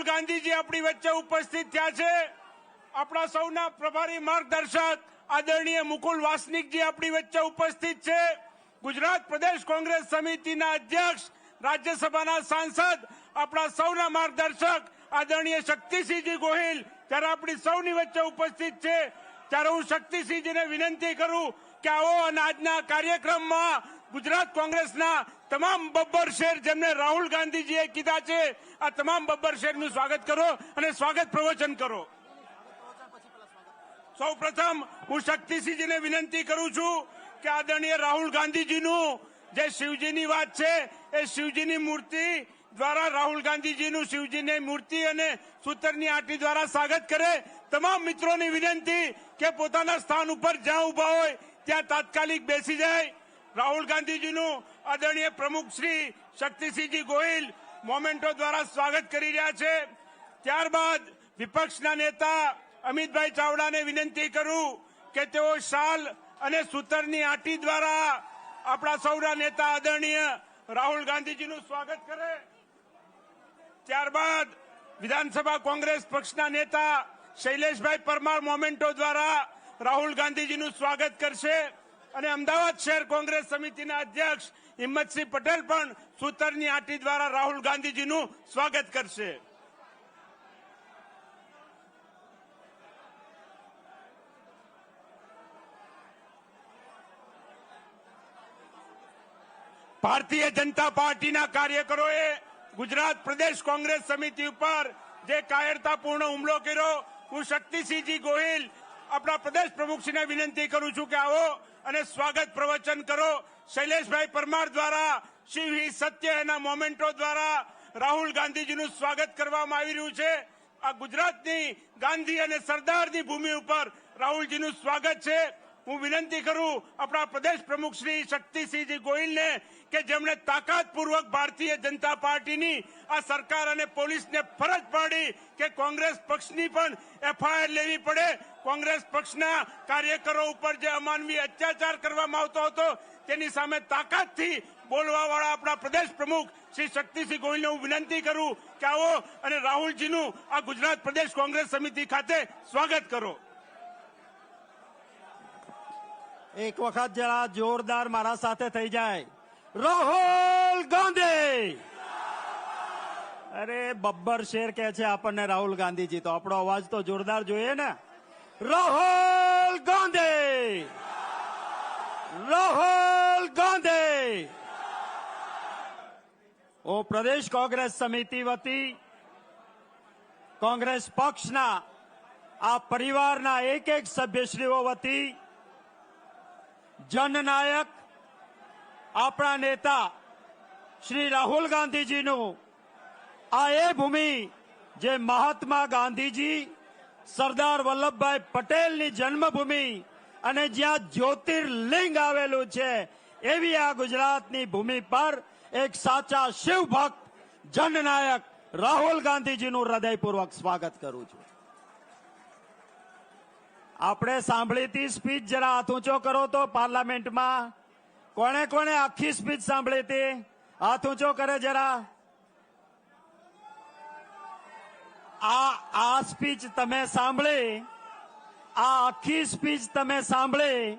गांधी जी अपनी वच्चे उपस्थित थया छे। अपना सौना प्रभारी मार्गदर्शक आदरणीय मुकुल वासनिक जी अपनी वच्चे उपस्थित छे। गुजरात प्रदेश कांग्रेस समितिना अध्यक्ष राज्यसभाना सांसद अपना सौना मार्गदर्शक आदरणीय शक्तिसिंहजी गोहिल त्यारे अपनी सौनी वच्चे उपस्थित छे। त्यारे हूँ शक्तिसिंहजीने विनंती करूं कि आओ अने आजना कार्यक्रममां गुजरात कांग्रेसना तमाम बब्बर शेर जेमने राहुल गांधीजीए कीधा छे आ तमाम बब्बर शेरनुं स्वागत करो अने स्वागत प्रवचन करो। सौ प्रथम हूँ शक्तिसिंहजीने विनंती करूं छूं कि आदरणीय राहुल गांधीजीनुं जे शिवजीनी वात छे ए शिवजीनी मूर्ति द्वारा राहुल गांधीजीनुं शिवजीनी मूर्ति अने सूतरनी आंटी द्वारा स्वागत करे। तमाम मित्रोनी विनंती के पोताना स्थान पर ज्यां उभा होय त्यां तात्कालिक बेसी जाय। राहुल गांधीजीनुं आदरणीय प्रमुख श्री शक्तिसिंहजी गोहिल मोमेंटो द्वारा स्वागत करी रह्या छे। त्यारबाद विपक्षना नेता अमितभाई चावडाने विनंती करूं के तेओ शाल अने सूतरनी आंटी द्वारा अपना सौना नेता आदरणीय राहुल गांधीजीनुं स्वागत करे। त्यारबाद विधानसभा कांग्रेस पक्षना नेता शैलेषभाई परमार मोमेंटो द्वारा राहुल गांधीजीनुं स्वागत करशे अने अमदावाद शहर कांग्रेस समितिना अध्यक्ष हिम्मतसिंह पटेल पण सूतरनी आंटी द्वारा राहुल गांधीजीनुं स्वागत करशे। भारतीय जनता पार्टीना कार्यकरोए गुजरात प्रदेश कांग्रेस समिति पर जे कायरतापूर्ण हुमलो कर्यो हूँ शक्तिसिंहजी गोहिल अपना प्रदेश प्रमुखश्रीने विनंती करूं छूं कि आओ अने स्वागत प्रवचन करो। शैलेषभाई परमार द्वारा शिव ही सत्य एना मोमेंटो द्वारा राहुल गांधीजीनुं स्वागत करवामां आवी रह्युं छे। आ गुजरातनी गांधी अने सरदारनी भूमि पर राहुलजीनुं स्वागत छे। हूँ विनंती करूं अपना प्रदेश प्रमुख श्री शक्तिसिंहजी गोहिल ने के जेमणे ताकतपूर्वक भारतीय जनता पार्टीनी आ सरकार अने पोलीसने फरज पाडी के कांग्रेस पक्षनी पण एफआईआर लेवी पड़े। कांग्रेस पक्षना कार्यकरो उपर जे अमानवीय अत्याचार करवामां आवतो हतो तेनी सामे ताकतथी बोलवावाळा अपना प्रदेश प्रमुख श्री शक्तिसिंह गोहिलने हूँ विनंती करूं कि आओ अने राहुलजीनुं आ गुजरात प्रदेश कांग्रेस समिति खाते स्वागत करो। एक वखत जरा जोरदार मारा साथे थई जाए राहुल गांधी। अरे बब्बर शेर कहे छे आपने राहुल गांधी जी तो आपणो अवाज तो जोरदार जोईए ने। राहुल गांधी, राहुल गांधी। ओ प्रदेश कांग्रेस समिति वती कांग्रेस पक्षना आ परिवारना एक एक सभ्यश्रीओ वती जननायक अपना नेता श्री राहुल गांधीजीनु आ ए भूमि जे महात्मा गांधीजी सरदार वल्लभभाई पटेलनी जन्मभूमि अने ज्यां ज्योतिर्लिंग आवेलुं छे एवी आ गुजरातनी भूमि पर एक साचा शिव भक्त जननायक राहुल गांधीजीनु हृदयपूर्वक स्वागत करूं छुं। आपणे सांभळी ती स्पीच जरा हाथ ऊंचो करो तो पार्लामेंट में कोणे कोणे आखी स्पीच सांभळी थी हाथ ऊंचो करे जरा। आ स्पीच तमे सांभळी, आ आखी स्पीच तमे सांभळी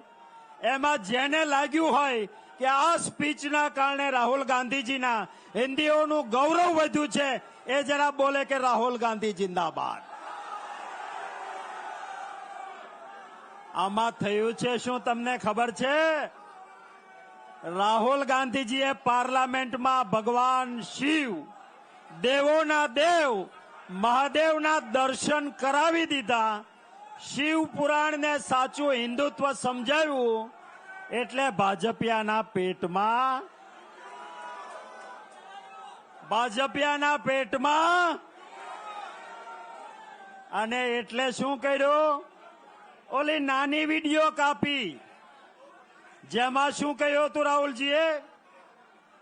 एमां जेने लाग्युं होय के आ स्पीचना कारणे राहुल गांधीजीना हिंदीओनुं गौरव वध्युं छे ए जरा बोले के राहुल गांधी जिंदाबाद। आमा थयुं छे शुं तमने खबर छे? राहुल गांधीजीए पार्लामेंट में भगवान शिव देवोना देव महादेवना दर्शन करावी दीधा। शिव पुराण ने साचुं हिंदुत्व समजाव्युं एटले भाजपियाना पेटमां अने एटले शुं कर्युं? ओली नानी वीडियो कापी जेमां शुं कह्युं हतुं राहुलजीए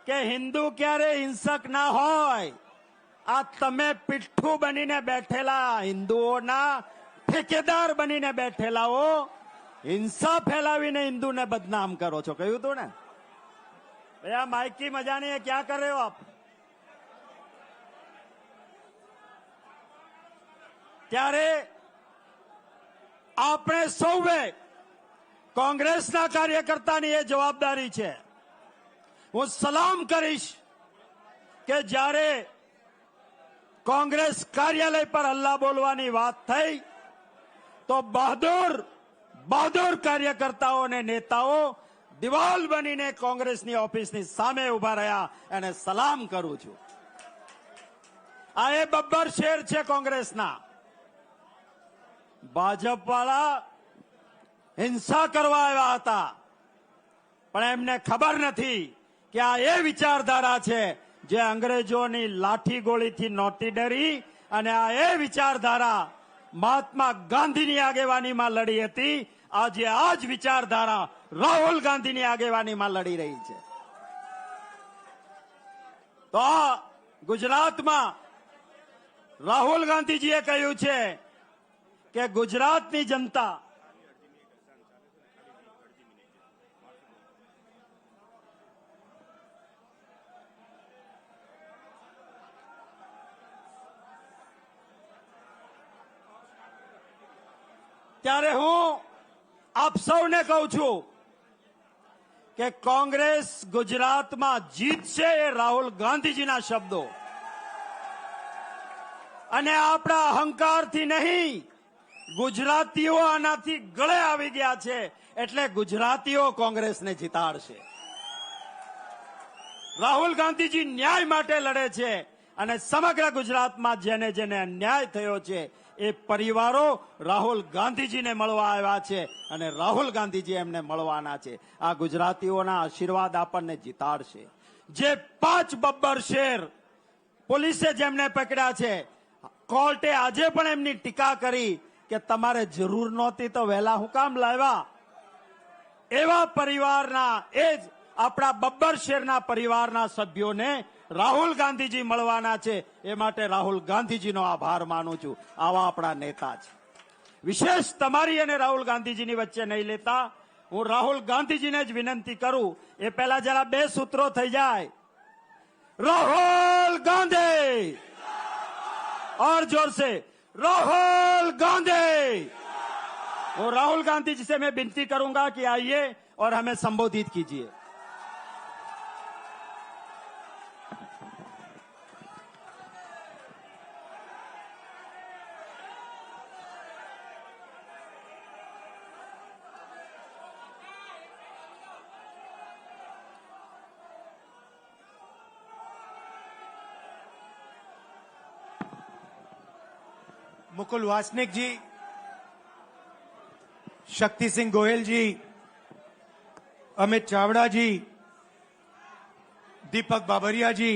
के हिंदू क्यारे हिंसक ना होय। आ तमे पीठ्ठू बनीने बैठेला हिंदुओना ठेकेदार बनीने बैठेला हो हिंसा फैलावीने हिंदूने बदनाम करो छो। कह्युं हतुं ने भैया माइक की मजा नहीं है, क्या कर रहे हो आप? ત્યારે આપણે સૌએ કોંગ્રેસના કાર્યકર્તાની એ જવાબદારી છે. હું સલામ કરીશ કે જ્યારે કોંગ્રેસ કાર્યાલય પર હલ્લા બોલવાની વાત થઈ તો બહાદુર કાર્યકર્તાઓ અને નેતાઓ દિવાલ બનીને કોંગ્રેસની ઓફિસની સામે ઉભા રહ્યા અને સલામ કરું છું. આ એ બબ્બર શેર છે કોંગ્રેસના. ભાજપવાળા હિંસા કરવા આવ્યા હતા, પણ એમને ખબર નથી કે આ એ વિચારધારા છે જે અંગ્રેજોની લાઠી ગોળીથી નહોતી ડરી, અને આ એ વિચારધારા મહાત્મા ગાંધીની આગેવાનીમાં લડી હતી. આજે આ જ વિચારધારા રાહુલ ગાંધીની આગેવાનીમાં લડી રહી છે. તો આ ગુજરાતમાં રાહુલ ગાંધીજીએ કહ્યું છે કે ગુજરાતની જનતા ત્યારે હું આપ સૌને કહું છું કે કોંગ્રેસ ગુજરાતમાં જીતશે એ રાહુલ ગાંધીજીના શબ્દો, અને આપણા અહંકારથી નહીં, ગુજરાતીઓ આનાથી ગળે આવી ગયા છે એટલે ગુજરાતીઓ કોંગ્રેસને જીતાડશે. રાહુલ ગાંધીજી ન્યાય માટે લડે છે, અને સમગ્ર ગુજરાતમાં જેને જેને અન્યાય થયો છે એ પરિવારો રાહુલ ગાંધીજીને મળવા આવ્યા છે, અને રાહુલ ગાંધીજી એમને મળવાના છે. આ ગુજરાતીઓના આશીર્વાદ આપણને જીતાડશે. જે 5 બબ્બર શેર પોલીસે જેમને પકડ્યા છે, કોર્ટે આજે પણ એમની ટીકા કરી કે તમારે જરૂર નહોતી તો વહેલા હું કામ લાવ્યા. એવા પરિવારના, એ જ આપણા બબ્બર શેરના પરિવારના સભ્યોને રાહુલ ગાંધીજી મળવાના છે. એ માટે રાહુલ ગાંધીજીનો આભાર માનું છું. આવા આપણા નેતા છે. વિશેષ તમારી અને રાહુલ ગાંધીજીની વચ્ચે નહીં લેતા, હું રાહુલ ગાંધીજીને જ વિનંતી કરું, એ પહેલા જરા 2 સૂત્રો થઈ જાય. રાહુલ ગાંધી, और जोर से राहुल गांधी. वो राहुल गांधी जी से मैं विनती करूंगा कि आइए और हमें संबोधित कीजिए. मुकुल वासनिक जी, शक्ति सिंह गोयल जी, अमित चावड़ा जी, दीपक बाबरिया जी,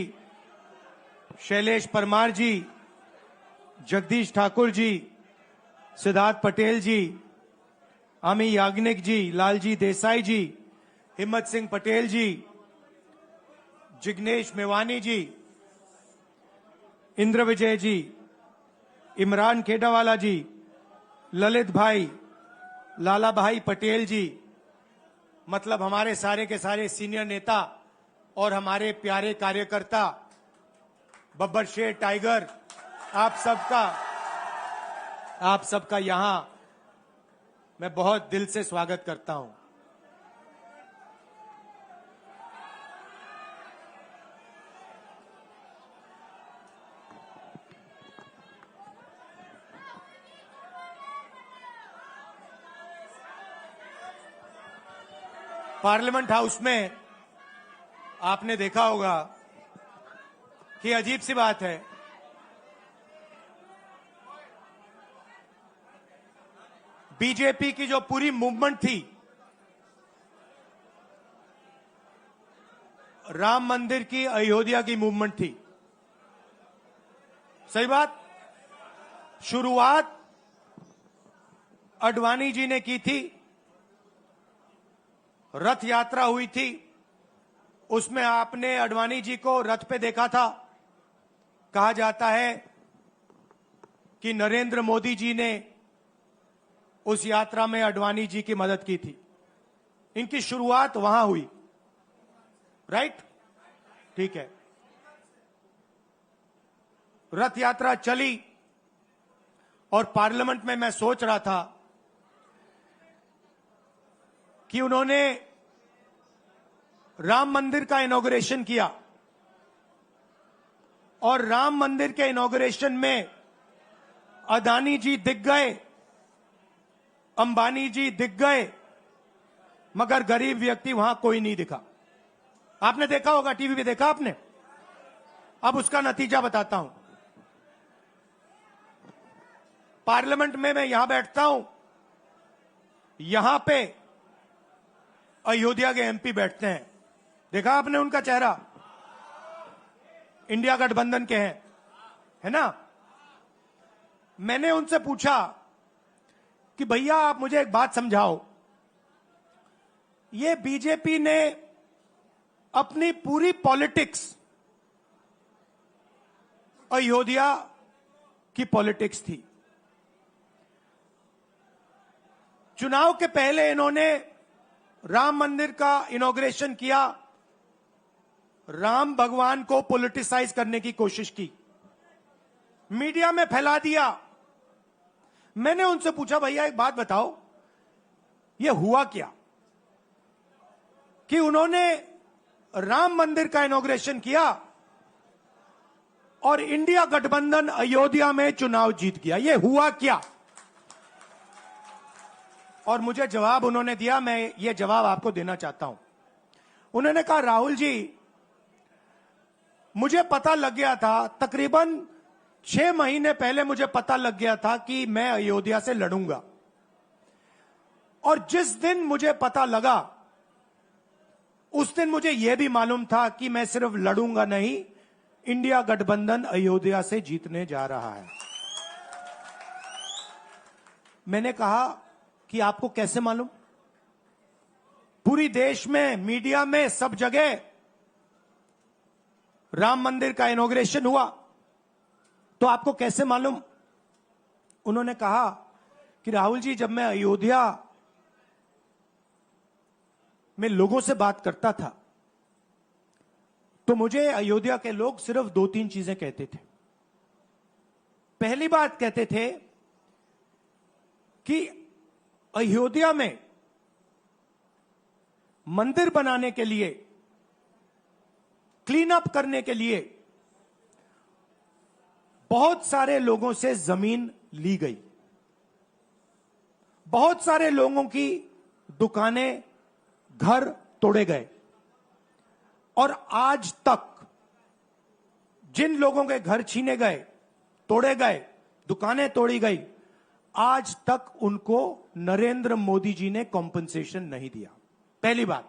शैलेश परमार जी, जगदीश ठाकुर जी, सिद्धार्थ पटेल जी, अमी याग्निक जी, लालजी देसाई जी, हिम्मत सिंह पटेल जी, जिग्नेश मेवानी जी, इंद्र विजय जी, इमरान खेडावाला जी, ललित भाई, लाला भाई पटेल जी, मतलब हमारे सारे के सारे सीनियर नेता और हमारे प्यारे कार्यकर्ता, बब्बर शेर टाइगर, आप सबका यहां मैं बहुत दिल से स्वागत करता हूं. पार्लियामेंट हाउस में आपने देखा होगा कि अजीब सी बात है, बीजेपी की जो पूरी मूवमेंट थी, राम मंदिर की, अयोध्या की मूवमेंट थी. सही बात. शुरुआत अडवाणी जी ने की थी, रथ यात्रा हुई थी, उसमें आपने अडवाणी जी को रथ पे देखा था. कहा जाता है कि नरेंद्र मोदी जी ने उस यात्रा में अडवाणी जी की मदद की थी. इनकी शुरुआत वहां हुई. राइट, ठीक है. रथ यात्रा चली, और पार्लियामेंट में मैं सोच रहा था कि उन्होंने राम मंदिर का इनॉग्रेशन किया और राम मंदिर के इनॉग्रेशन में अदानी जी दिख गए, अंबानी जी दिख गए, मगर गरीब व्यक्ति वहां कोई नहीं दिखा। आपने देखा होगा, टीवी पे देखा आपने। अब उसका नतीजा बताता हूं। पार्लियामेंट में मैं यहां बैठता हूं, यहां पे अयोध्या के एमपी बैठते हैं। देखा आपने उनका चेहरा, इंडिया गठबंधन के हैं, है ना। मैंने उनसे पूछा कि भैया आप मुझे एक बात समझाओ, ये बीजेपी ने अपनी पूरी पॉलिटिक्स अयोध्या की पॉलिटिक्स थी। चुनाव के पहले इन्होंने राम मंदिर का इनॉग्रेशन किया, राम भगवान को पॉलिटिसाइज करने की कोशिश की, मीडिया में फैला दिया। मैंने उनसे पूछा भैया एक बात बताओ, यह हुआ क्या कि उन्होंने राम मंदिर का इनॉग्रेशन किया और इंडिया गठबंधन अयोध्या में चुनाव जीत गया, यह हुआ क्या। और मुझे जवाब उन्होंने दिया, मैं ये जवाब आपको देना चाहता हूं। उन्होंने कहा राहुल जी, मुझे पता लग गया था, तकरीबन 6 महीने पहले मुझे पता लग गया था कि मैं अयोध्या से लड़ूंगा, और जिस दिन मुझे पता लगा उस दिन मुझे यह भी मालूम था कि मैं सिर्फ लड़ूंगा नहीं, इंडिया गठबंधन अयोध्या से जीतने जा रहा है। मैंने कहा कि आपको कैसे मालूम? पूरी देश में, मीडिया में, सब जगह राम मंदिर का इनॉग्रेशन हुआ, तो आपको कैसे मालूम? उन्होंने कहा कि राहुल जी, जब मैं अयोध्या में लोगों से बात करता था तो मुझे अयोध्या के लोग सिर्फ 2-3 चीजें कहते थे। पहली बात कहते थे कि अयोध्या में मंदिर बनाने के लिए, क्लीन अप करने के लिए बहुत सारे लोगों से जमीन ली गई, बहुत सारे लोगों की दुकानें, घर तोड़े गए, और आज तक जिन लोगों के घर छीने गए, तोड़े गए, दुकानें तोड़ी गई, आज तक उनको नरेंद्र मोदी जी ने कॉम्पनसेशन नहीं दिया। पहली बात,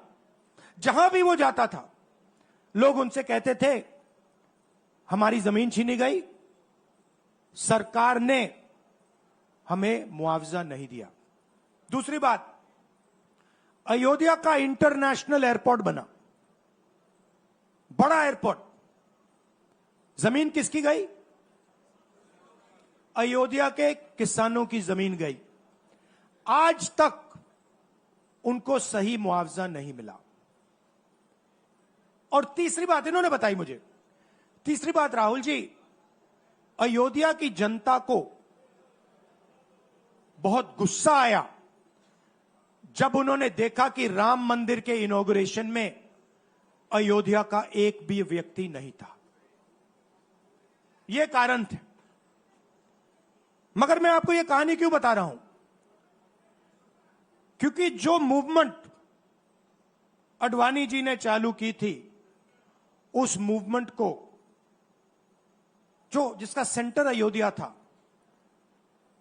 जहां भी वो जाता था लोग उनसे कहते थे हमारी जमीन छीनी गई, सरकार ने हमें मुआवजा नहीं दिया। दूसरी बात, अयोध्या का इंटरनेशनल एयरपोर्ट बना, बड़ा एयरपोर्ट, जमीन किसकी गई? अयोध्या के किसानों की जमीन गई। आज तक उनको सही मुआवजा नहीं मिला। और तीसरी बात इन्होंने बताई मुझे, तीसरी बात, राहुल जी, अयोध्या की जनता को बहुत गुस्सा आया जब उन्होंने देखा कि राम मंदिर के इनॉग्रेशन में अयोध्या का एक भी व्यक्ति नहीं था। यह कारण थे। मगर मैं आपको यह कहानी क्यों बता रहा हूं? क्योंकि जो मूवमेंट अडवाणी जी ने चालू की थी, उस मूवमेंट को, जिसका सेंटर अयोध्या था,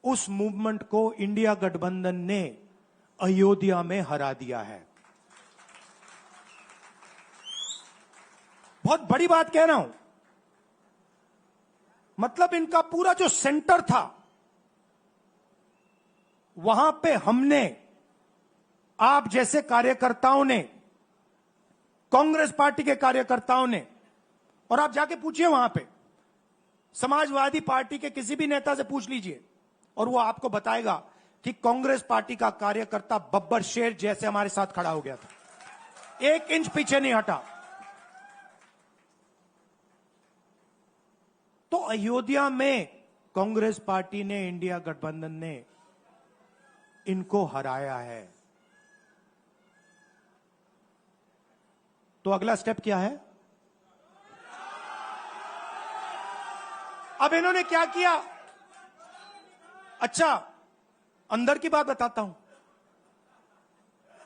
उस मूवमेंट को इंडिया गठबंधन ने अयोध्या में हरा दिया है। बहुत बड़ी बात कह रहा हूं। मतलब इनका पूरा जो सेंटर था, वहां पे हमने, आप जैसे कार्यकर्ताओं ने, कांग्रेस पार्टी के कार्यकर्ताओं ने, और आप जाके पूछिए वहां पे, समाजवादी पार्टी के किसी भी नेता से पूछ लीजिए और वो आपको बताएगा कि कांग्रेस पार्टी का कार्यकर्ता बब्बर शेर जैसे हमारे साथ खड़ा हो गया था, 1 इंच पीछे नहीं हटा। तो अयोध्या में कांग्रेस पार्टी ने, इंडिया गठबंधन ने इनको हराया है। तो अगला स्टेप क्या है? अब इन्होंने क्या किया? अच्छा, अंदर की बात बताता हूं।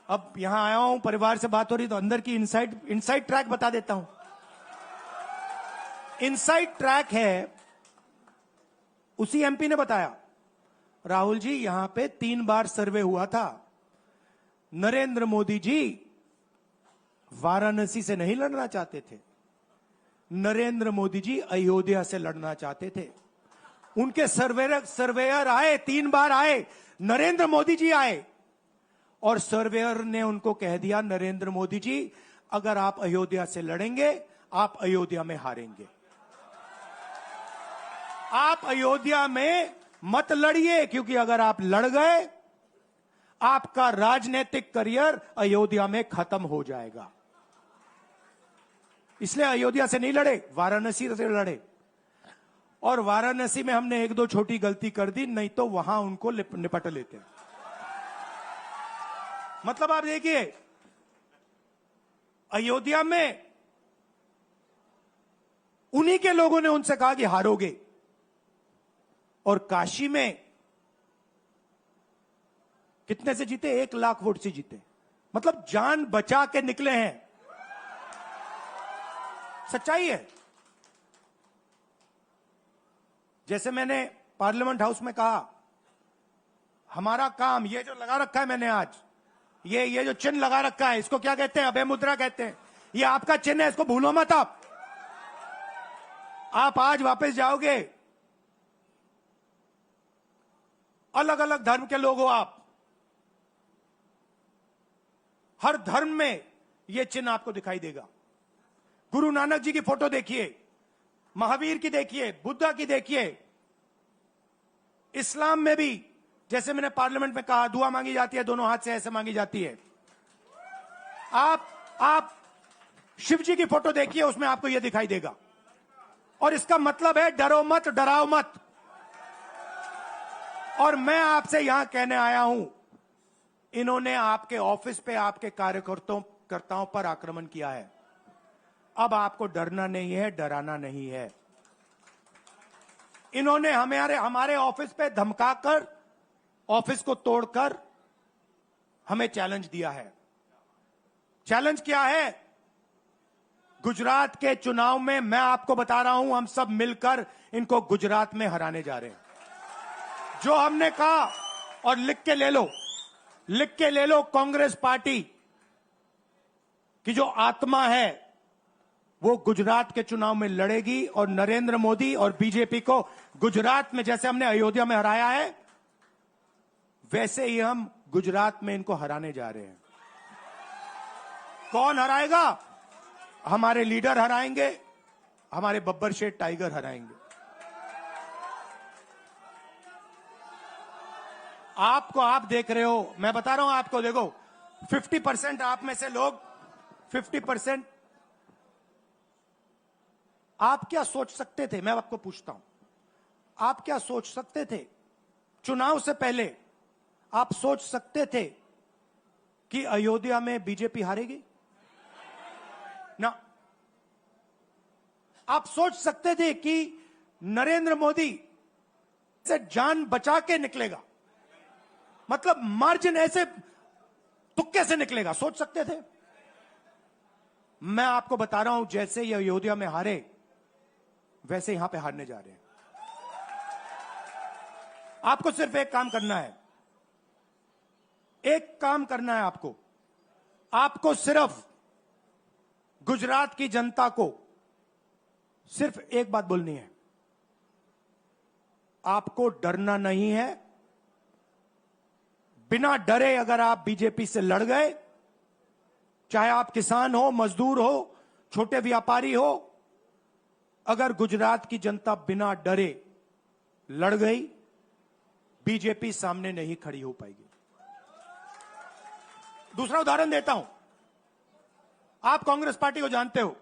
अब यहां आया हूं, परिवार से बात हो रही, तो अंदर की इनसाइड ट्रैक बता देता हूं। इनसाइड ट्रैक है, उसी एमपी ने बताया, राहुल जी यहां पे 3 बार सर्वे हुआ था। नरेंद्र मोदी जी वाराणसी से नहीं लड़ना चाहते थे, नरेंद्र मोदी जी अयोध्या से लड़ना चाहते थे। उनके सर्वेयर आए, 3 बार आए, नरेंद्र मोदी जी आए, और सर्वेयर ने उनको कह दिया, नरेंद्र मोदी जी अगर आप अयोध्या से लड़ेंगे, आप अयोध्या में हारेंगे। आप अयोध्या में मत लड़िए, क्योंकि अगर आप लड़ गए, आपका राजनीतिक करियर अयोध्या में खत्म हो जाएगा। इसलिए अयोध्या से नहीं लड़े, वाराणसी से लड़े। और वाराणसी में हमने 1-2 छोटी गलती कर दी, नहीं तो वहां उनको निपट लेते। मतलब आप देखिए, अयोध्या में उन्हीं के लोगों ने उनसे कहा कि हारोगे, और काशी में कितने से जीते? 1 लाख वोट से जीते। मतलब जान बचा के निकले हैं। सच्चाई है। जैसे मैंने पार्लियामेंट हाउस में कहा, हमारा काम, ये जो लगा रखा है मैंने आज, ये जो चिन्ह लगा रखा है, इसको क्या कहते हैं? अभय मुद्रा कहते हैं। ये आपका चिन्ह है, इसको भूलो मत। आप आज वापस जाओगे, अलग अलग धर्म के लोग हो आप, हर धर्म में यह चिन्ह आपको दिखाई देगा। गुरु नानक जी की फोटो देखिए, महावीर की देखिए, बुद्धा की देखिए। इस्लाम में भी, जैसे मैंने पार्लियामेंट में कहा, दुआ मांगी जाती है, दोनों हाथ से ऐसे मांगी जाती है। आप शिव जी की फोटो देखिए, उसमें आपको यह दिखाई देगा। और इसका मतलब है डरो मत, डराओ मत। और मैं आपसे यहां कहने आया हूं, इन्होंने आपके ऑफिस पे आपके कार्यकर्ताओं पर आक्रमण किया है। अब आपको डरना नहीं है, डराना नहीं है। इन्होंने हमारे ऑफिस पे धमकाकर, ऑफिस को तोड़कर हमें चैलेंज दिया है। चैलेंज क्या है? गुजरात के चुनाव में मैं आपको बता रहा हूं, हम सब मिलकर इनको गुजरात में हराने जा रहे हैं। जो हमने कहा, और लिख के ले लो, कांग्रेस पार्टी की जो आत्मा है वो गुजरात के चुनाव में लड़ेगी, और नरेंद्र मोदी और बीजेपी को गुजरात में, जैसे हमने अयोध्या में हराया है, वैसे ही हम गुजरात में इनको हराने जा रहे हैं। कौन हराएगा? हमारे लीडर हराएंगे, हमारे बब्बर शेठ टाइगर हराएंगे। आप देख रहे हो, मैं बता रहा हूं आपको, देखो 50% आप में से लोग, 50% आप क्या सोच सकते थे? मैं आपको पूछता हूं, आप क्या सोच सकते थे? चुनाव से पहले आप सोच सकते थे कि अयोध्या में बीजेपी हारेगी? ना। आप सोच सकते थे कि नरेंद्र मोदी से जान बचा के निकलेगा? मतलब मार्जिन ऐसे तुक्के से निकलेगा, सोच सकते थे? मैं आपको बता रहा हूं, जैसे ये अयोध्या में हारे, वैसे यहां पे हारने जा रहे हैं। आपको सिर्फ एक काम करना है, एक काम करना है आपको सिर्फ गुजरात की जनता को सिर्फ एक बात बोलनी है, आपको डरना नहीं है। बिना डरे अगर आप बीजेपी से लड़ गए, चाहे आप किसान हो, मजदूर हो, छोटे व्यापारी हो, अगर गुजरात की जनता बिना डरे लड़ गई, बीजेपी सामने नहीं खड़ी हो पाएगी। दूसरा उदाहरण देता हूं, आप कांग्रेस पार्टी को जानते हो?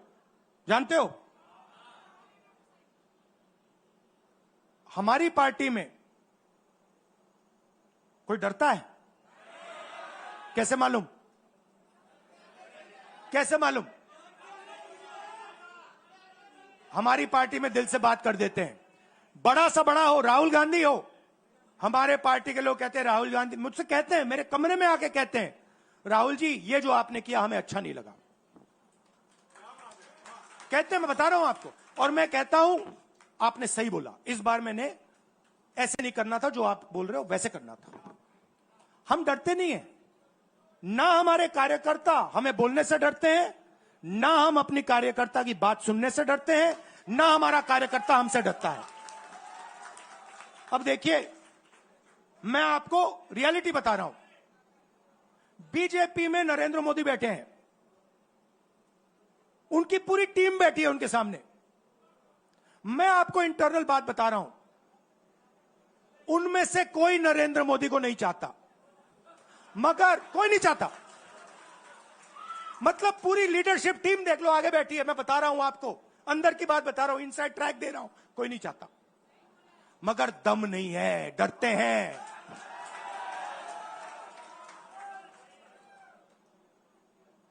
हमारी पार्टी में कोई डरता है? कैसे मालूम? कैसे मालूम? हमारी पार्टी में दिल से बात कर देते हैं। बड़ा सा बड़ा हो, राहुल गांधी हो, हमारे पार्टी के लोग कहते हैं राहुल गांधी, मुझसे कहते हैं, मेरे कमरे में आके कहते हैं, राहुल जी ये जो आपने किया हमें अच्छा नहीं लगा। कहते हैं, मैं बता रहा हूं आपको, और मैं कहता हूं आपने सही बोला, इस बार मैंने ऐसे नहीं करना था, जो आप बोल रहे हो वैसे करना था। हम डरते नहीं है, ना हमारे कार्यकर्ता हमें बोलने से डरते हैं, ना हम अपनी कार्यकर्ता की बात सुनने से डरते हैं, ना हमारा कार्यकर्ता हमसे डरता है। अब देखिए, मैं आपको रियलिटी बता रहा हूं। बीजेपी में नरेंद्र मोदी बैठे हैं, उनकी पूरी टीम बैठी है उनके सामने। मैं आपको इंटरनल बात बता रहा हूं, उनमें से कोई नरेंद्र मोदी को नहीं चाहता, मगर कोई नहीं चाहता। मतलब पूरी लीडरशिप टीम देख लो, आगे बैठी है। मैं बता रहा हूं आपको, अंदर की बात बता रहा हूं, इनसाइड ट्रैक दे रहा हूं, कोई नहीं चाहता, मगर दम नहीं है, डरते हैं।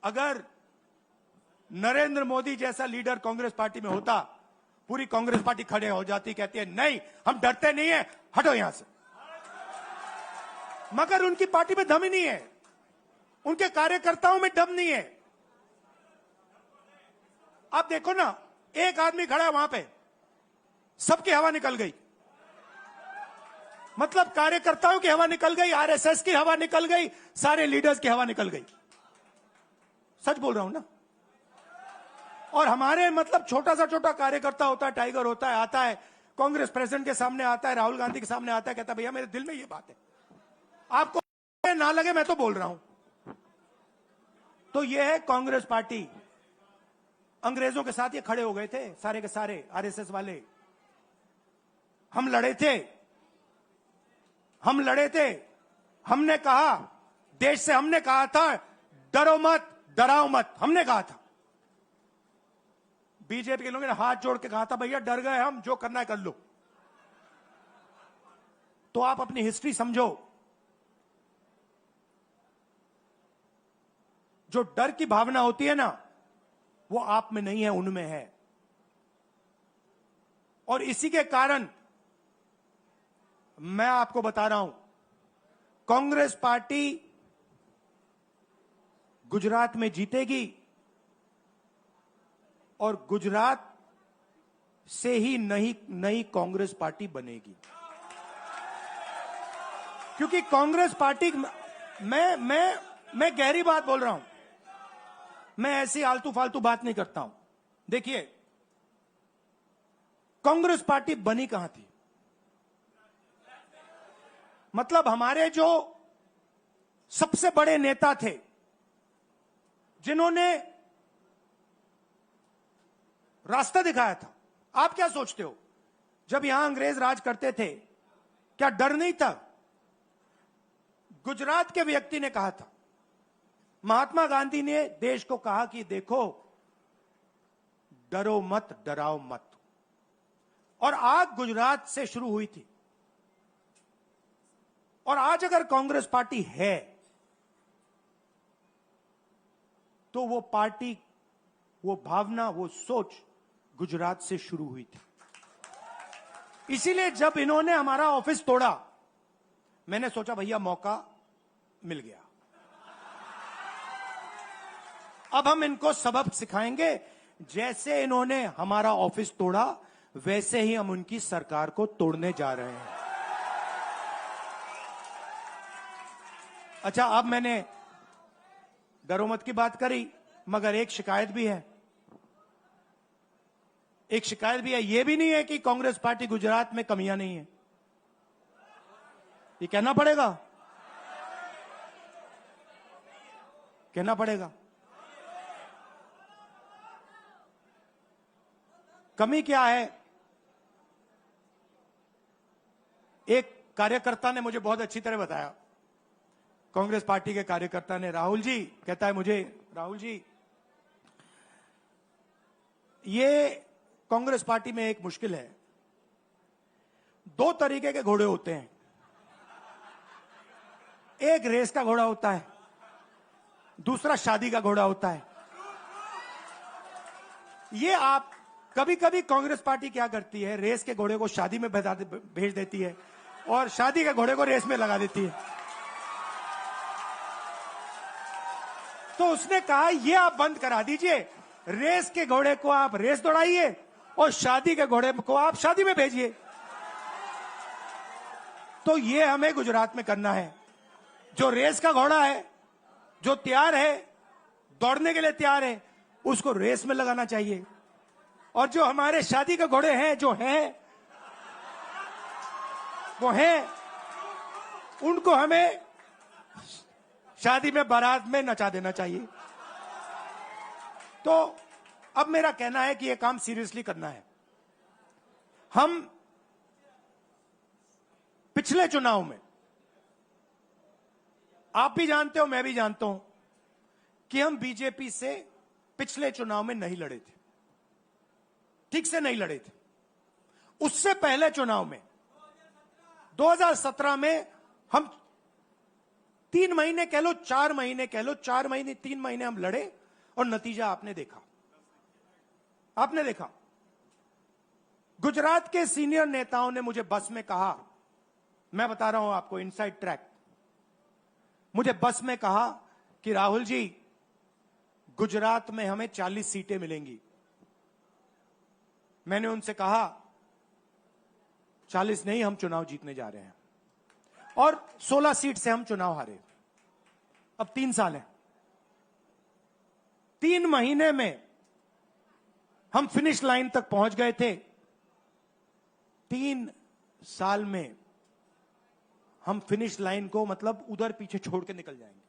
अगर नरेंद्र मोदी जैसा लीडर कांग्रेस पार्टी में होता, पूरी कांग्रेस पार्टी खड़े हो जाती, कहती है नहीं हम डरते नहीं है, हटो यहां से। मगर उनकी पार्टी में दम ही नहीं है, उनके कार्यकर्ताओं में दम नहीं है। आप देखो ना, एक आदमी खड़ा है वहां पे, सबकी हवा निकल गई। मतलब कार्यकर्ताओं की हवा निकल गई, आरएसएस की हवा निकल गई, सारे लीडर्स की हवा निकल गई। सच बोल रहा हूं ना। और हमारे मतलब छोटा सा छोटा कार्यकर्ता होता है, टाइगर होता है, आता है कांग्रेस प्रेसिडेंट के सामने, आता है राहुल गांधी के सामने, आता है, कहता है भैया मेरे दिल में ये बात है, आपको ना लगे मैं तो बोल रहा हूं। तो ये है कांग्रेस पार्टी। अंग्रेजों के साथ ये खड़े हो गए थे सारे के सारे आरएसएस वाले। हम लड़े थे, हम लड़े थे, हमने कहा, देश से हमने कहा था डरो मत, डराओ मत, हमने कहा था। बीजेपी के लोगों ने हाथ जोड़ के कहा था भैया डर गए हम, जो करना है कर लो। तो आप अपनी हिस्ट्री समझो, जो डर की भावना होती है ना, वो आप में नहीं है, उनमें है। और इसी के कारण मैं आपको बता रहा हूं, कांग्रेस पार्टी गुजरात में जीतेगी और गुजरात से ही नई कांग्रेस पार्टी बनेगी। क्योंकि कांग्रेस पार्टी, मैं गहरी बात बोल रहा हूं, मैं ऐसी आलतू फालतू बात नहीं करता हूं। देखिए, कांग्रेस पार्टी बनी कहां थी? मतलब हमारे जो सबसे बड़े नेता थे, जिन्होंने रास्ता दिखाया था। आप क्या सोचते हो, जब यहां अंग्रेज राज करते थे, क्या डर नहीं था? गुजरात के व्यक्ति ने कहा था, महात्मा गांधी ने देश को कहा कि देखो डरो मत, डराओ मत। और आग गुजरात से शुरू हुई थी। और आज अगर कांग्रेस पार्टी है, तो वो पार्टी, वो भावना, वो सोच गुजरात से शुरू हुई थी। इसीलिए जब इन्होंने हमारा ऑफिस तोड़ा, मैंने सोचा भैया मौका मिल गया, अब हम इनको सबक सिखाएंगे। जैसे इन्होंने हमारा ऑफिस तोड़ा, वैसे ही हम उनकी सरकार को तोड़ने जा रहे हैं। अच्छा, अब मैंने डरो मत की बात करी, मगर एक शिकायत भी है। एक शिकायत भी है, यह भी नहीं है कि कांग्रेस पार्टी गुजरात में कमियां नहीं है, ये कहना पड़ेगा, कहना पड़ेगा। कमी क्या है? एक कार्यकर्ता ने मुझे बहुत अच्छी तरह बताया, कांग्रेस पार्टी के कार्यकर्ता ने, राहुल जी, कहता है मुझे, राहुल जी ये कांग्रेस पार्टी में एक मुश्किल है, दो तरीके के घोड़े होते हैं। एक रेस का घोड़ा होता है, दूसरा शादी का घोड़ा होता है। ये आप कभी कभी कांग्रेस पार्टी क्या करती है, रेस के घोड़े को शादी में भेज देती है और शादी के घोड़े को रेस में लगा देती है। तो उसने कहा ये आप बंद करा दीजिए, रेस के घोड़े को आप रेस दौड़ाइए और शादी के घोड़े को आप शादी में भेजिए। तो ये हमें गुजरात में करना है। जो रेस का घोड़ा है, जो तैयार है, दौड़ने के लिए तैयार है, उसको रेस में लगाना चाहिए। और जो हमारे शादी के घोड़े हैं, जो हैं वो हैं, उनको हमें शादी में बारात में नचा देना चाहिए। तो अब मेरा कहना है कि यह काम सीरियसली करना है। हम पिछले चुनाव में, आप भी जानते हो, मैं भी जानता हूं कि हम बीजेपी से पिछले चुनाव में नहीं लड़े थे, ठीक से नहीं लड़े थे। उससे पहले चुनाव में 2017 में हम 3 महीने कह लो, 4 महीने कह लो, 4 महीने 3 महीने हम लड़े और नतीजा आपने देखा। आपने देखा, गुजरात के सीनियर नेताओं ने मुझे बस में कहा, मैं बता रहा हूं आपको इनसाइड ट्रैक, मुझे बस में कहा कि राहुल जी, गुजरात में हमें 40 सीटें मिलेंगी। मैंने उनसे कहा 40 नहीं, हम चुनाव जीतने जा रहे हैं। और 16 सीट से हम चुनाव हारे। अब 3 साल है, 3 महीने में हम फिनिश लाइन तक पहुंच गए थे। 3 साल में हम फिनिश लाइन को मतलब उधर पीछे छोड़ के निकल जाएंगे।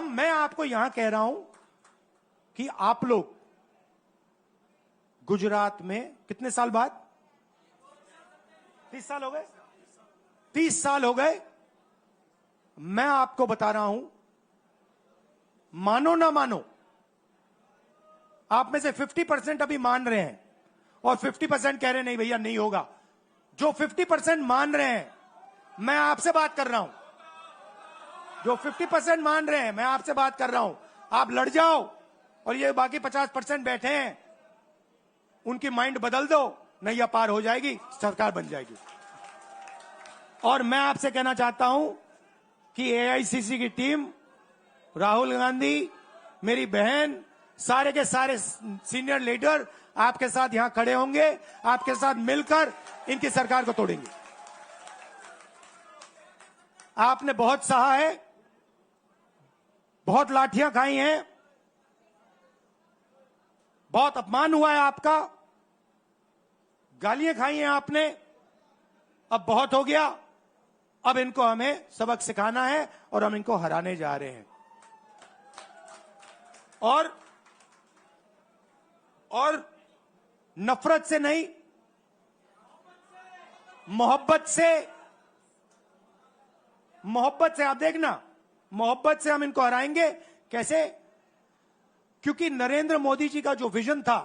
मैं आपको यहां कह रहा हूं कि आप लोग गुजरात में कितने साल बाद, 30 साल हो गए, 30 साल हो गए। मैं आपको बता रहा हूं, मानो ना मानो, आप में से 50% अभी मान रहे हैं और 50% कह रहे नहीं भैया नहीं होगा। जो 50% मान रहे हैं, मैं आपसे बात कर रहा हूं। जो 50% मान रहे हैं, मैं आपसे बात कर रहा हूं। आप लड़ जाओ और ये बाकी 50% बैठे हैं, उनकी माइंड बदल दो, नैया पार हो जाएगी, सरकार बन जाएगी। और मैं आपसे कहना चाहता हूं कि एआईसीसी की टीम, राहुल गांधी, मेरी बहन, सारे के सारे सीनियर लीडर आपके साथ यहां खड़े होंगे, आपके साथ मिलकर इनकी सरकार को तोड़ेंगे। आपने बहुत सहा है, बहुत लाठियां खाई हैं, बहुत अपमान हुआ है आपका, गालियां खाई हैं आपने। अब बहुत हो गया, अब इनको हमें सबक सिखाना है और हम इनको हराने जा रहे हैं। और नफरत से नहीं, मोहब्बत से आप देखना, मोहब्बत से हम इनको हराएंगे। कैसे? क्योंकि नरेंद्र मोदी जी का जो विजन था,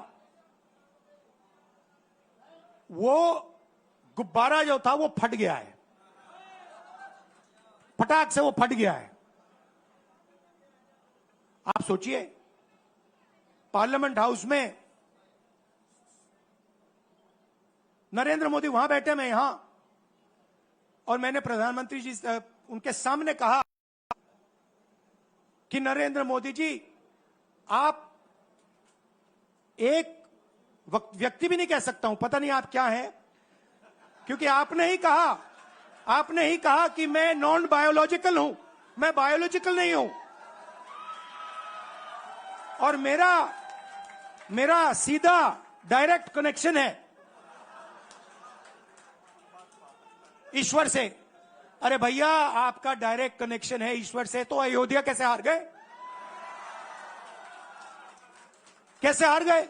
वो गुब्बारा जो था वो फट गया है, फटाक से वो फट गया है। आप सोचिए, पार्लियामेंट हाउस में नरेंद्र मोदी वहां बैठे, मैं यहां, और मैंने प्रधानमंत्री जी उनके सामने कहा कि नरेंद्र मोदी जी, आप एक व्यक्ति भी नहीं कह सकता हूं, पता नहीं आप क्या हैं, क्योंकि आपने ही कहा कि मैं नॉन बायोलॉजिकल हूं, मैं बायोलॉजिकल नहीं हूं, और मेरा सीधा डायरेक्ट कनेक्शन है ईश्वर से। अरे भैया, आपका डायरेक्ट कनेक्शन है ईश्वर से, तो अयोध्या कैसे हार गए? कैसे हार गए?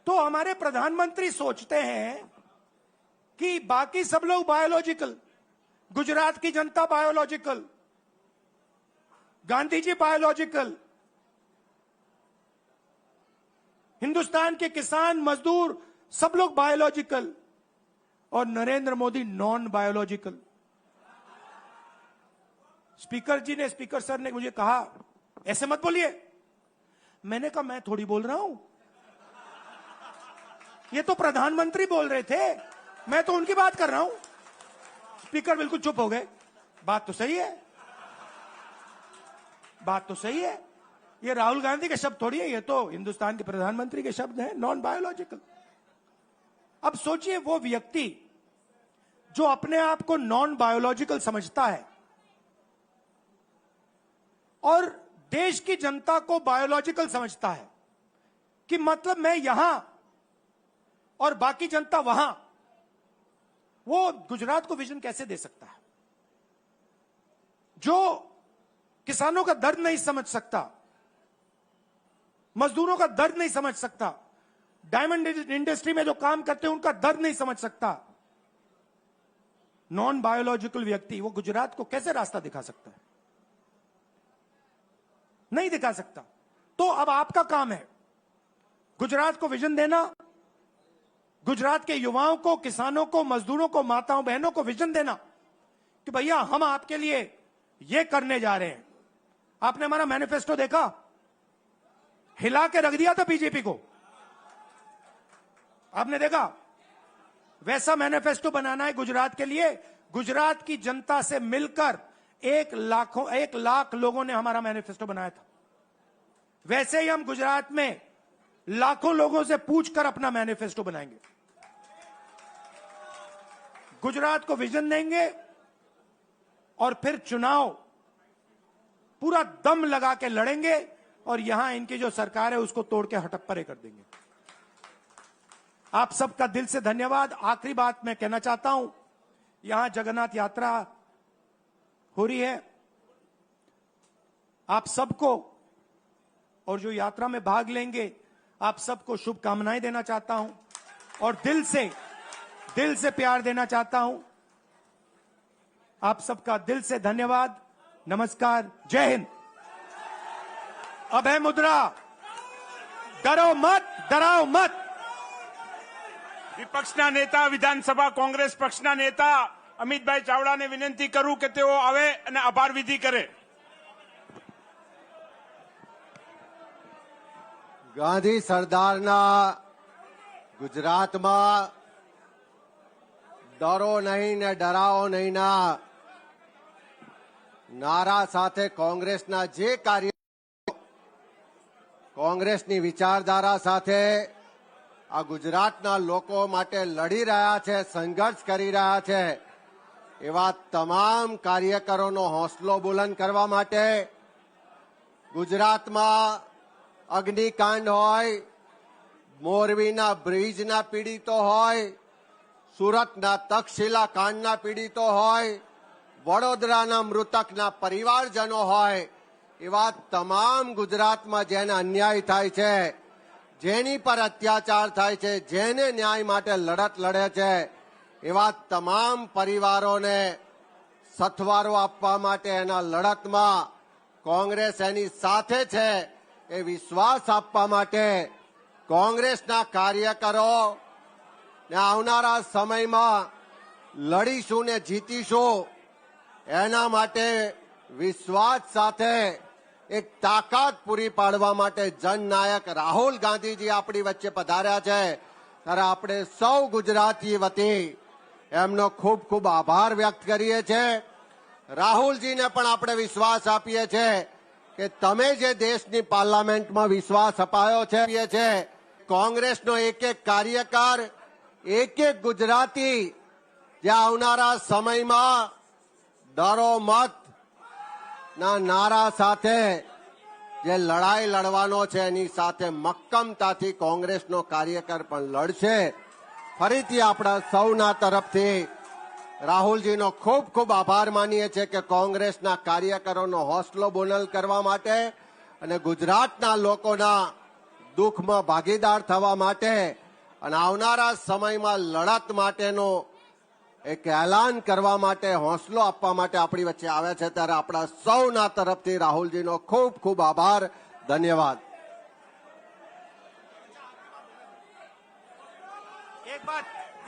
तो हमारे प्रधानमंत्री सोचते हैं कि बाकी सब लोग बायोलॉजिकल, गुजरात की जनता बायोलॉजिकल, गांधी जी बायोलॉजिकल, हिंदुस्तान के किसान मजदूर सब लोग बायोलॉजिकल और Narendra Modi non biological. Speaker sir ने मुझे कहा ऐसे मत बोलिए। मैंने कहा मैं थोड़ी बोल रहा हूं, ये तो प्रधानमंत्री बोल रहे थे, मैं तो उनकी बात कर रहा हूं। स्पीकर बिल्कुल चुप हो गए। बात तो सही है, बात तो सही है। ये राहुल गांधी के शब्द थोड़ी है, ये तो हिंदुस्तान के प्रधानमंत्री के शब्द हैं, नॉन बायोलॉजिकल। अब सोचिए वो व्यक्ति जो अपने आप को नॉन बायोलॉजिकल समझता है और देश की जनता को बायोलॉजिकल समझता है, कि मतलब मैं यहां और बाकी जनता वहां, वो गुजरात को विजन कैसे दे सकता है? जो किसानों का दर्द नहीं समझ सकता, मजदूरों का दर्द नहीं समझ सकता, डायमंड इंडस्ट्री में जो काम करते हैं उनका दर्द नहीं समझ सकता, नॉन बायोलॉजिकल व्यक्ति वो गुजरात को कैसे रास्ता दिखा सकता है? नहीं दिखा सकता। तो अब आपका काम है गुजरात को विजन देना, गुजरात के युवाओं को, किसानों को, मजदूरों को, माताओं बहनों को विजन देना कि भैया हम आपके लिए ये करने जा रहे हैं। आपने हमारा मैनिफेस्टो देखा, हिला के रख दिया था बीजेपी को, आपने देखा? वैसा मैनिफेस्टो बनाना है गुजरात के लिए। गुजरात की जनता से मिलकर 1 लाख लोगों ने हमारा मैनिफेस्टो बनाया था। वैसे ही हम गुजरात में लाखों लोगों से पूछकर अपना मैनिफेस्टो बनाएंगे, गुजरात को विजन देंगे और फिर चुनाव पूरा दम लगा के लड़ेंगे और यहां इनकी जो सरकार है उसको तोड़ के हटप्परे कर देंगे। आप सबका दिल से धन्यवाद। आखिरी बात मैं कहना चाहता हूं, यहां जगन्नाथ यात्रा हो रही है, आप सबको और जो यात्रा में भाग लेंगे आप सबको शुभकामनाएं देना चाहता हूं और दिल से प्यार देना चाहता हूं। आप सबका दिल से धन्यवाद। नमस्कार, जय हिंद। अभय मुद्रा, डरो मत, डराओ मत। વિપક્ષના નેતા વિધાનસભા કોંગ્રેસ પક્ષના નેતા અમિતભાઈ ચાવડાને વિનંતી કરું કે તેઓ આવે અને આભાર વિધિ કરે। ગાંધી સરદારના ગુજરાતમાં ડરો નહીં ને ડરાવો નહીં ના નારા સાથે કોંગ્રેસના જે કાર્ય, કોંગ્રેસની વિચારધારા સાથે આ ગુજરાતના લોકો માટે લડી રહ્યા છે, સંઘર્ષ કરી રહ્યા છે, એવા તમામ કાર્યકરોનો હોંસલો બુલંદ કરવા માટે ગુજરાતમાં અગ્નિકાંડ હોય, મોરબીના બ્રિજના પીડિતો હોય, સુરતના તક્ષશિલા કાંડના પીડિતો હોય, વડોદરાના મૃતકના પરિવારજનો હોય, એવા તમામ ગુજરાતમાં જેને અન્યાય થાય છે, જેની પર અત્યાચાર થાય છે, જેને ન્યાય માટે લડત લડે છે, એવા તમામ પરિવારોને સથવારો આપવા માટે એના લડતમાં કોંગ્રેસ એની સાથે છે એ વિશ્વાસ આપવા માટે કોંગ્રેસના કાર્યકરો ને આવનારા સમયમાં લડીશું ને જીતીશું એના માટે વિશ્વાસ સાથે એક તાકાત પૂરી પાડવા માટે જનનાયક રાહુલ ગાંધીજી આપણી વચ્ચે પધાર્યા છે ત્યારે આપણે સૌ ગુજરાતી વતી એમનો ખૂબ ખૂબ આભાર વ્યક્ત કરીએ છીએ। રાહુલજીને પણ આપણે વિશ્વાસ આપીએ છીએ કે તમે જે દેશની પાર્લામેન્ટમાં વિશ્વાસ અપાયો છે, કોંગ્રેસનો એક એક કાર્યકર, એક એક ગુજરાતી જે આવનારા સમયમાં ડરો મત ના નારા સાથે જે લડાઈ લડવાનો છે એની સાથે મક્કમતાથી કોંગ્રેસનો કાર્યકર પણ લડશે। ફરીથી આપણા સૌના તરફથી રાહુલજીનો ખૂબ ખૂબ આભાર માનીએ છીએ કે કોંગ્રેસના કાર્યકરોનો હોંસલો બુલંદ કરવા માટે અને ગુજરાતના લોકોના દુઃખમાં ભાગીદાર થવા માટે અને આવનારા સમયમાં લડત માટેનો એક એલાન કરવા માટે, હોંસલો આપવા માટે આપણી વચ્ચે આવ્યા છે ત્યારે આપણા સૌના તરફથી રાહુલજીનો ખૂબ ખૂબ આભાર, ધન્યવાદ।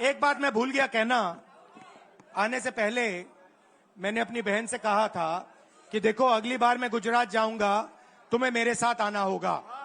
एक बात मैं भूल गया कहना। आने से पहले मैंने अपनी बहन से कहा था कि देखो अगली बार मैं गुजरात जाऊंगा तुम्हें मेरे साथ आना होगा।